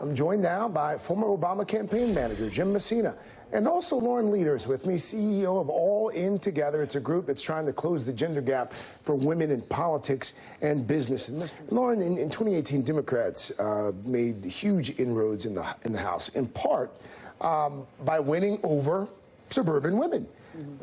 I'm joined now by former Obama campaign manager Jim Messina, and also Lauren Leader is with me, CEO of All In Together. It's a group that's trying to close the gender gap for women in politics and business. And Lauren, in 2018, Democrats made huge inroads in the House, in part by winning over suburban women.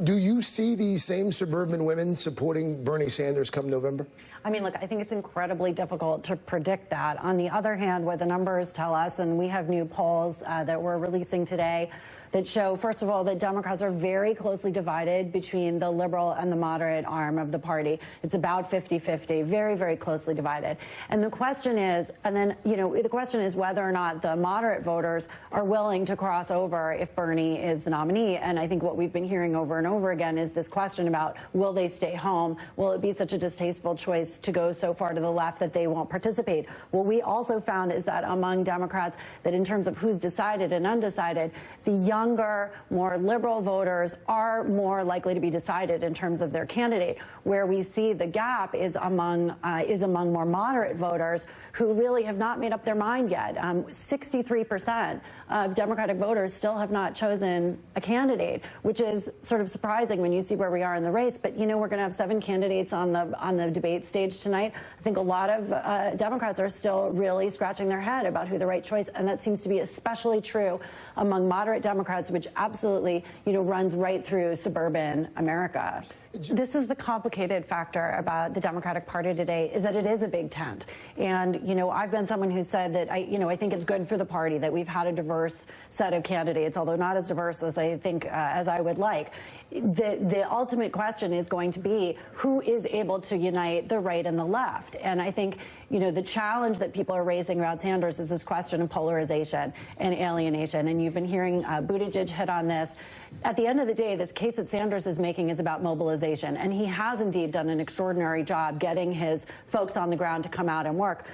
Do you see these same suburban women supporting Bernie Sanders come November? I mean, look, I think it's incredibly difficult to predict that. On the other hand, what the numbers tell us, and we have new polls that we're releasing today that show, first of all, that Democrats are very closely divided between the liberal and the moderate arm of the party. It's about 50-50, very, very closely divided. And the question is, the question is whether or not the moderate voters are willing to cross over if Bernie is the nominee. And I think what we've been hearing over and over again is this question about, will they stay home? Will it be such a distasteful choice to go so far to the left that they won't participate? What we also found is that among Democrats, that in terms of who's decided and undecided, the younger, more liberal voters are more likely to be decided in terms of their candidate. Where we see the gap is among more moderate voters who really have not made up their mind yet. 63% of Democratic voters still have not chosen a candidate, which is sort of surprising when you see where we are in the race. But we're going to have 7 candidates on the debate stage tonight. I think a lot of Democrats are still really scratching their head about who the right choice, and that seems to be especially true among moderate Democrats, which absolutely runs right through suburban America. This is the complicated factor about the Democratic Party today, is that it is a big tent. And I've been someone who said that I think it's good for the party that we've had a diverse set of candidates, although not as diverse as I think as I would like. The ultimate question is going to be who is able to unite the right and the left. And I think the challenge that people are raising around Sanders is this question of polarization and alienation. And you've been hearing Buttigieg hit on this. At the end of the day, this case that Sanders is making is about mobilization. And he has indeed done an extraordinary job getting his folks on the ground to come out and work.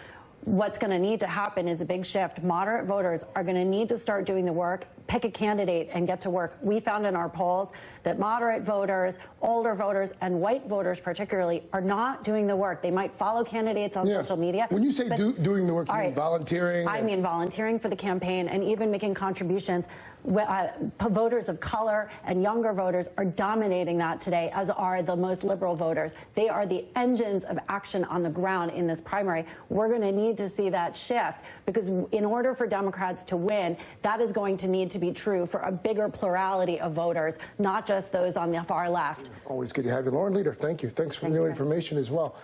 What's going to need to happen is a big shift. Moderate voters are going to need to start doing the work, pick a candidate, and get to work. We found in our polls that moderate voters, older voters, and white voters particularly are not doing the work. They might follow candidates on social media. When you say doing the work, you mean volunteering? I mean volunteering for the campaign and even making contributions. Voters of color and younger voters are dominating that today, as are the most liberal voters. They are the engines of action on the ground in this primary. We're going to need to see that shift, because in order for Democrats to win, that is going to need to be true for a bigger plurality of voters, not just those on the far left. Always good to have you, Lauren Leader. Thank you. Thanks for the new information as well.